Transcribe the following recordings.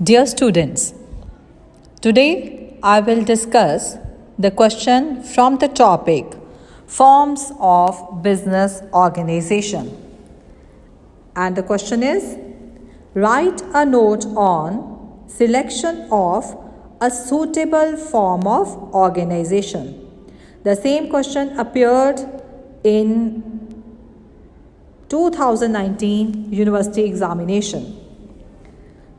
Dear students, today I will discuss the question from the topic Forms of Business Organization. And the question is, write a note on selection of a suitable form of organization. The same question appeared in 2019 university examination.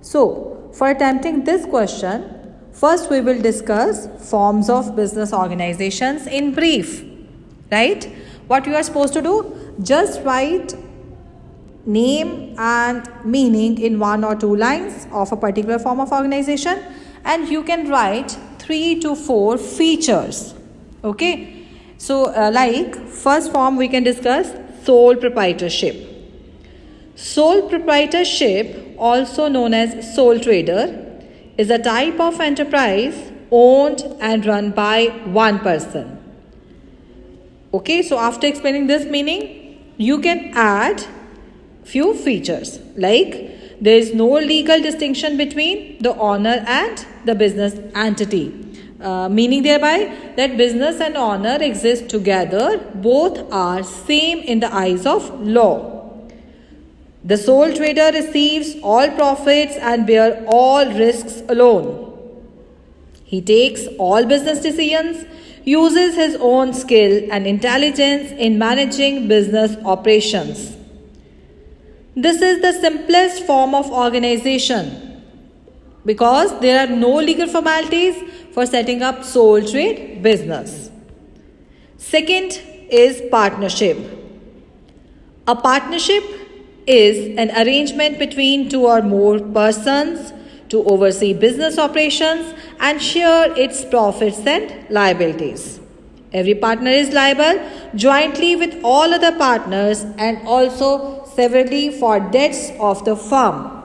So, for attempting this question, first we will discuss forms of business organizations in brief. Right? What you are supposed to do? Just write name and meaning in 1 or 2 lines of a particular form of organization, and you can write 3 to 4 features. Okay? So, like first form we can discuss sole proprietorship. Sole proprietorship, also known as sole trader, is a type of enterprise owned and run by one person. Okay, so after explaining this meaning, you can add few features like there is no legal distinction between the owner and the business entity. Meaning thereby that business and owner exist together, both are same in the eyes of law. The sole trader receives all profits and bear all risks alone. He takes all business decisions, uses his own skill and intelligence in managing business operations. This is the simplest form of organization because there are no legal formalities for setting up sole trade business. Second is partnership. A partnership is an arrangement between 2 or more persons to oversee business operations and share its profits and liabilities. Every partner is liable jointly with all other partners and also severally for debts of the firm.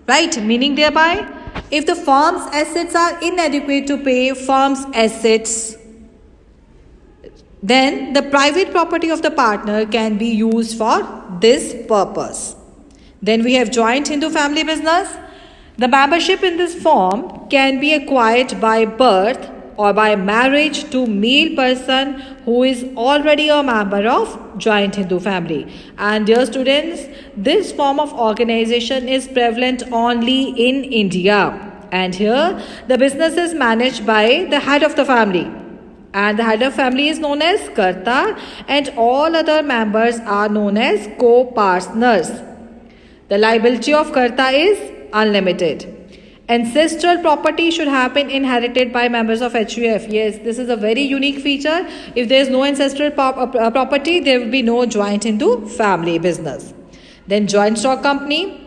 Right? Meaning thereby, if the firm's assets are inadequate to pay firm's assets, then the private property of the partner can be used for this purpose. Then we have joint Hindu family business. The membership in this form can be acquired by birth or by marriage to male person who is already a member of joint Hindu family. And dear students, this form of organization is prevalent only in India. And here the business is managed by the head of the family. And the head of family is known as Karta and all other members are known as co-partners. The liability of Karta is unlimited. Ancestral property should have been inherited by members of HUF. Yes, this is a very unique feature. If there is no ancestral property, there will be no joint Hindu family business. Then joint stock company.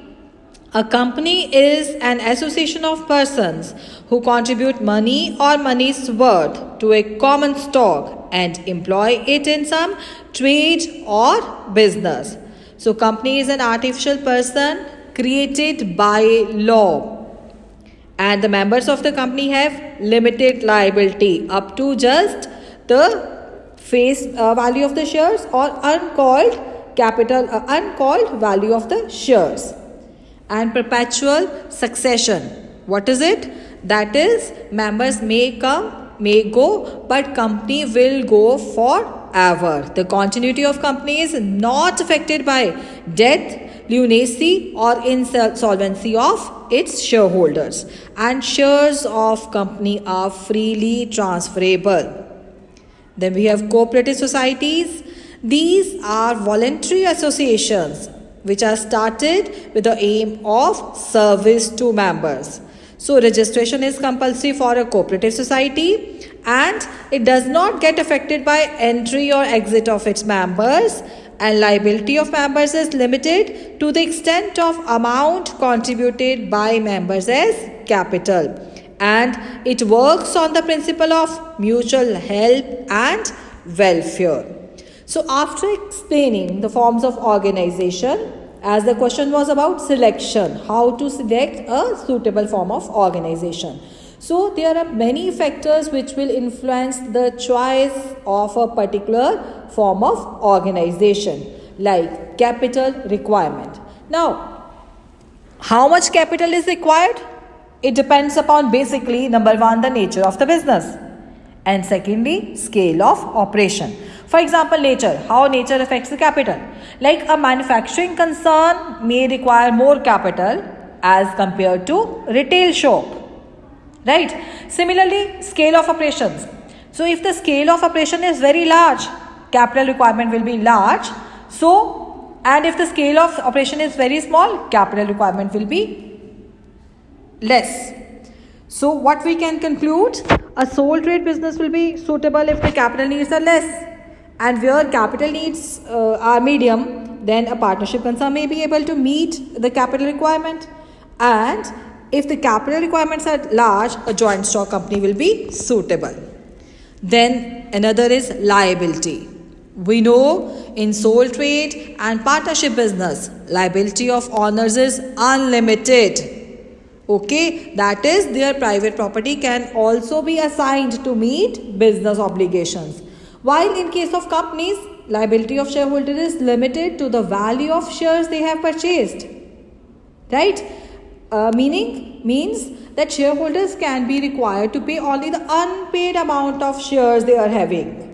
A company is an association of persons who contribute money or money's worth to a common stock and employ it in some trade or business. So, company is an artificial person created by law. And the members of the company have limited liability up to just the face value of the shares or uncalled value of the shares. And perpetual succession. What is it? That is, members may come, may go, but company will go forever. The continuity of company is not affected by death, lunacy or insolvency of its shareholders. And shares of company are freely transferable. Then we have cooperative societies. These are voluntary associations which are started with the aim of service to members. So, registration is compulsory for a cooperative society and it does not get affected by entry or exit of its members, and liability of members is limited to the extent of amount contributed by members as capital, and it works on the principle of mutual help and welfare. So, after explaining the forms of organization, as the question was about selection, how to select a suitable form of organization. So, there are many factors which will influence the choice of a particular form of organization, like capital requirement. Now, How much capital is required? It depends upon basically number one, the nature of the business, and secondly, scale of operation. For example, nature. How nature affects the capital? Like a manufacturing concern may require more capital as compared to retail shop. Right? Similarly, scale of operations. So if the scale of operation is very large, capital requirement will be large. So, and if the scale of operation is very small, capital requirement will be less. So what we can conclude, a sole trade business will be suitable if the capital needs are less, and where capital needs are medium, then a partnership concern may be able to meet the capital requirement, and if the capital requirements are large, a joint stock company will be suitable. Then another is liability. We know in sole trade and partnership business, liability of owners is unlimited. Okay, that is their private property can also be assigned to meet business obligations. While in case of companies, liability of shareholder is limited to the value of shares they have purchased. Right? Means that shareholders can be required to pay only the unpaid amount of shares they are having.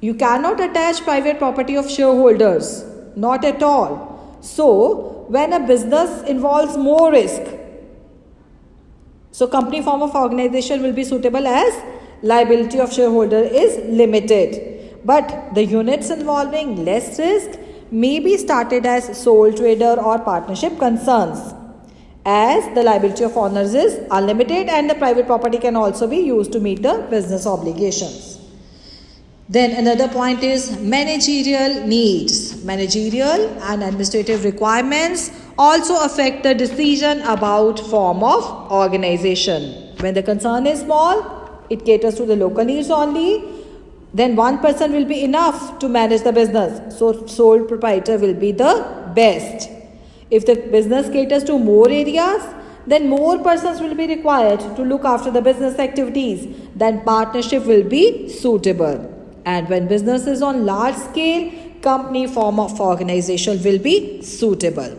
You cannot attach private property of shareholders, not at all. So, when a business involves more risk, so company form of organization will be suitable as liability of shareholder is limited. But the units involving less risk may be started as sole trader or partnership concerns, as the liability of owners is unlimited and the private property can also be used to meet the business obligations. Then another point is managerial needs. Managerial and administrative requirements also affect the decision about form of organization. When the concern is small, it caters to the local needs only, then one person will be enough to manage the business. So sole proprietor will be the best. If the business caters to more areas, then more persons will be required to look after the business activities. Then partnership will be suitable. And when business is on large scale, company form of organization will be suitable.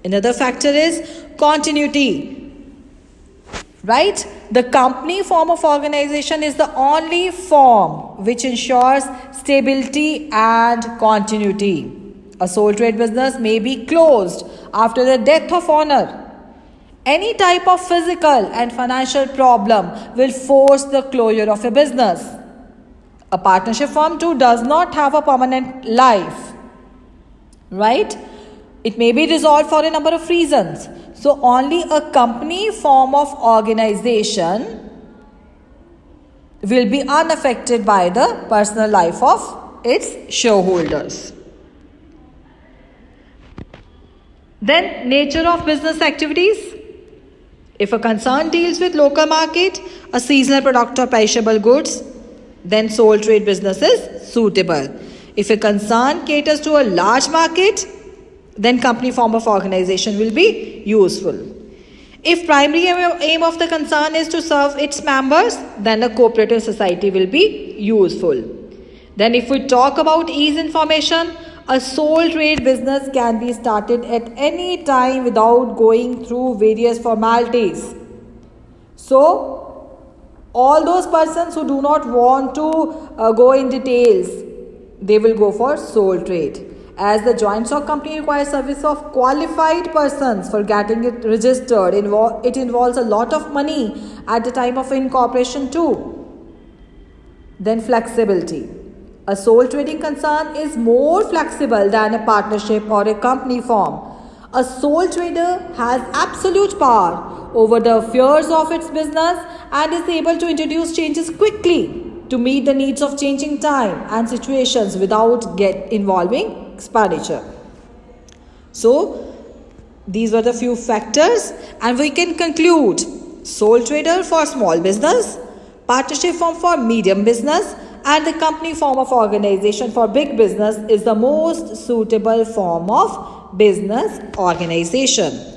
Another factor is continuity. Right? The company form of organization is the only form which ensures stability and continuity. A sole trade business may be closed after the death of owner. Any type of physical and financial problem will force the closure of a business. A partnership firm too does not have a permanent life, right? It may be dissolved for a number of reasons. So only a company form of organization will be unaffected by the personal life of its shareholders. Then nature of business activities. If a concern deals with local market, a seasonal product or perishable goods, then sole trade business is suitable. If a concern caters to a large market, then company form of organization will be useful. If primary aim of the concern is to serve its members, then a cooperative society will be useful. Then if we talk about ease information, a sole trade business can be started at any time without going through various formalities. So, all those persons who do not want to go in details, they will go for sole trade. As the joint stock company requires service of qualified persons for getting it registered, it involves a lot of money at the time of incorporation too. Then flexibility. A sole trading concern is more flexible than a partnership or a company form. A sole trader has absolute power over the affairs of its business and is able to introduce changes quickly to meet the needs of changing time and situations without involving expenditure. So, these were the few factors, and we can conclude sole trader for small business, partnership firm for medium business, and the company form of organization for big business is the most suitable form of business organization.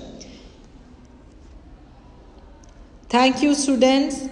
Thank you, students.